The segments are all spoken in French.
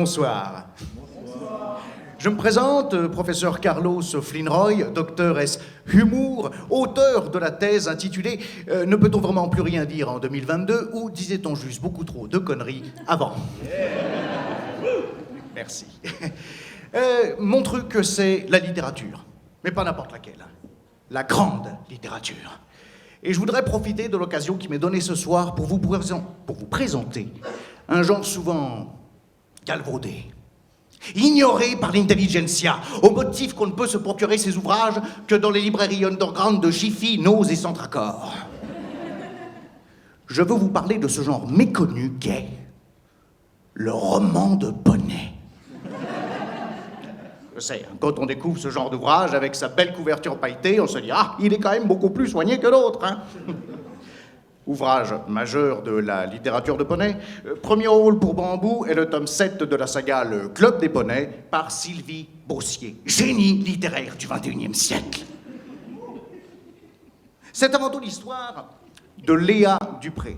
bonsoir. Je me présente, professeur Carlos Flinroy, docteur S. Humour, auteur de la thèse intitulée « Ne peut-on vraiment plus rien dire en 2022 » ou disait-on juste beaucoup trop de conneries avant. Merci. Mon truc, c'est la littérature, mais pas n'importe laquelle. La grande littérature. Et je voudrais profiter de l'occasion qui m'est donnée ce soir pour vous présenter un genre souvent galvaudé, ignoré par l'intelligentsia, au motif qu'on ne peut se procurer ces ouvrages que dans les librairies underground de Jiffy, Nose et Centracor. Je veux vous parler de ce genre méconnu qu'est le roman de Poney. Je sais, quand on découvre ce genre d'ouvrage avec sa belle couverture pailletée, on se dit « Ah, il est quand même beaucoup plus soigné que d'autres, hein !» Ouvrage majeur de la littérature de Poney, premier rôle pour Bambou est le tome 7 de la saga Le Club des Poneys par Sylvie Beaussier, génie littéraire du XXIe siècle. C'est avant tout l'histoire de Léa Dupré,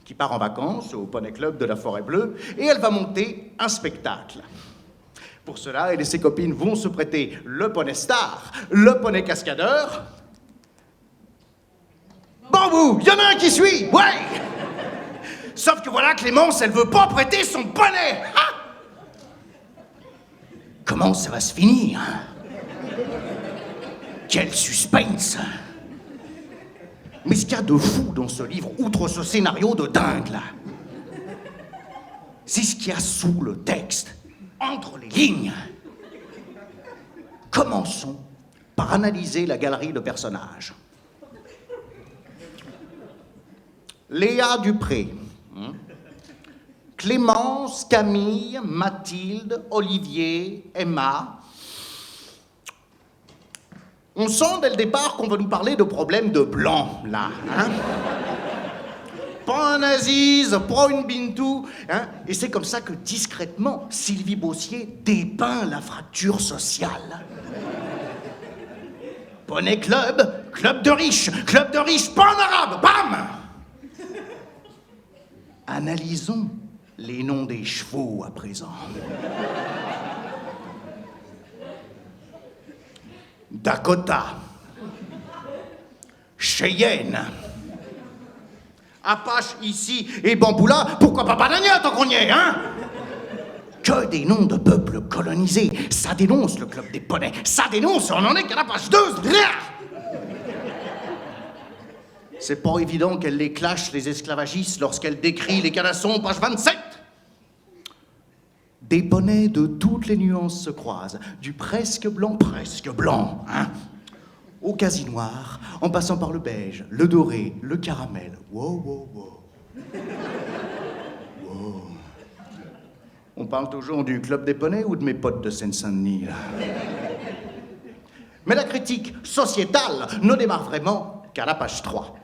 qui part en vacances au Poney Club de la Forêt Bleue et elle va monter un spectacle. Pour cela, elle et ses copines vont se prêter le poney star, le poney cascadeur. Bambou, il y en a un qui suit, ouais. Sauf que voilà, Clémence, elle veut pas prêter son poney. Ah, comment ça va se finir? Quel suspense. Mais ce qu'il y a de fou dans ce livre, outre ce scénario de dingue, là, c'est ce qu'il y a sous le texte. Entre les lignes. Commençons par analyser la galerie de personnages. Léa Dupré, Clémence, Camille, Mathilde, Olivier, Emma. On sent dès le départ qu'on va nous parler de problèmes de blanc, là, hein? Pas un Aziz, pas une Bintou, hein? Et c'est comme ça que, discrètement, Sylvie Beaussier dépeint la fracture sociale. Poney Club, club de riches, pas en arabe, bam! Analysons les noms des chevaux à présent. Dakota, Cheyenne, Apache ici et Bambou là, pourquoi pas Banania tant qu'on y est, hein? Que des noms de peuples colonisés, ça dénonce le club des poneys, ça dénonce, on en est qu'à la page 2. C'est pas évident qu'elle les clash, les esclavagistes, lorsqu'elle décrit les canassons, page 27. Des poneys de toutes les nuances se croisent, du presque blanc, hein? Au quasi noir, en passant par le beige, le doré, le caramel. Wow, wow, wow. Wow. On parle toujours du Club des Poneys ou de mes potes de Seine-Saint-Denis, là? Mais la critique sociétale ne démarre vraiment qu'à la page 3.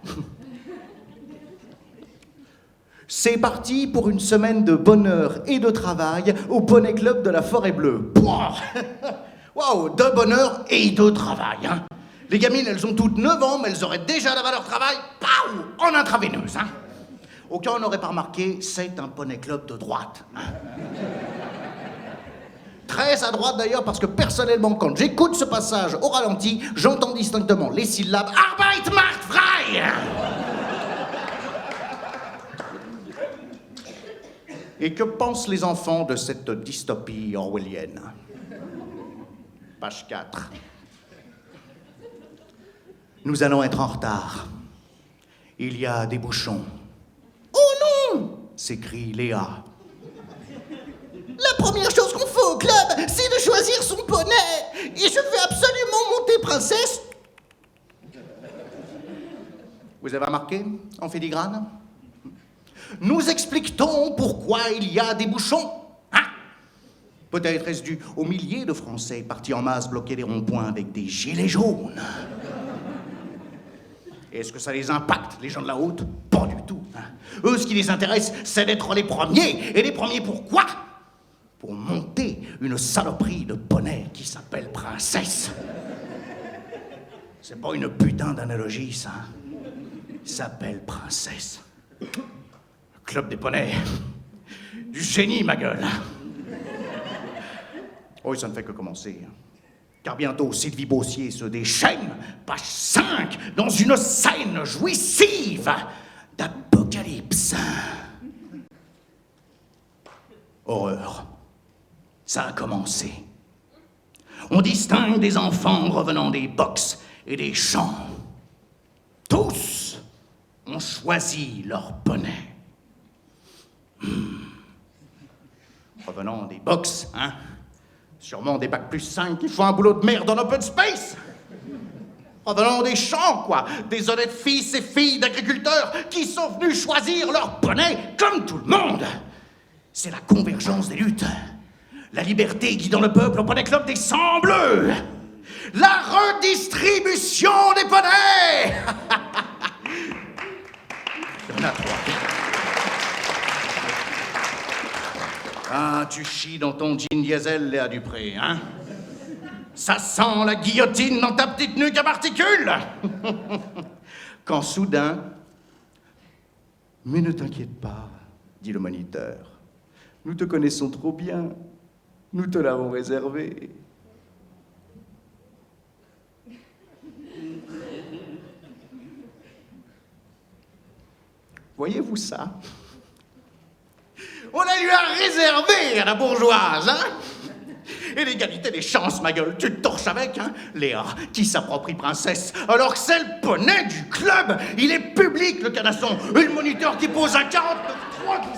C'est parti pour une semaine de bonheur et de travail au Poney Club de la Forêt Bleue. Waouh, de bonheur et de travail, hein? Les gamines, elles ont toutes 9 ans, mais elles auraient déjà la valeur travail, en intraveineuse, hein? Aucun n'aurait pas remarqué, c'est un poney club de droite, hein? Très à droite d'ailleurs, parce que personnellement, quand j'écoute ce passage au ralenti, j'entends distinctement les syllabes Arbeit macht frei. Et que pensent les enfants de cette dystopie orwellienne? Page 4. Nous allons être en retard. Il y a des bouchons. Oh non! S'écrie Léa. La première chose qu'on fait au club, c'est de choisir son poney. Et je veux absolument monter princesse. Vous avez remarqué, en filigrane? Nous explique-t-on pourquoi il y a des bouchons, hein? Peut-être est-ce dû aux milliers de Français partis en masse bloquer les ronds-points avec des gilets jaunes. Est-ce que ça les impacte, les gens de la haute? Pas du tout, hein. Eux, ce qui les intéresse, c'est d'être les premiers. Et les premiers pourquoi? Pour monter une saloperie de poney qui s'appelle princesse. C'est pas une putain d'analogie, ça. Il s'appelle princesse. Le club des poneys. Du génie, ma gueule. Oui, ça ne fait que commencer. Car bientôt, Sylvie Beaussier se déchaîne, page 5, dans une scène jouissive d'apocalypse. Horreur. Ça a commencé. On distingue des enfants revenant des box et des champs. Tous ont choisi leur bonnet. Revenant des box, hein? Sûrement des bacs plus 5 qui font un boulot de merde en open space. Revenant des champs, quoi. Des honnêtes fils et filles d'agriculteurs qui sont venus choisir leur bonnet comme tout le monde. C'est la convergence des luttes. La liberté guidant le peuple au bonnet club des sangs bleus. La redistribution des bonnets. Il y en a 3. Ah, tu chies dans ton jean diesel, Léa Dupré, hein? Ça sent la guillotine dans ta petite nuque à particules. Quand soudain... Mais ne t'inquiète pas, dit le moniteur. Nous te connaissons trop bien. Nous te l'avons réservé. Voyez-vous ça? On la lui a réservé à la bourgeoise, hein? Et l'égalité des chances, ma gueule, tu te torches avec, hein? Léa, qui s'approprie princesse, alors que c'est le bonnet du club. Il est public, le canasson. Et le moniteur qui pose un 49.3 qui...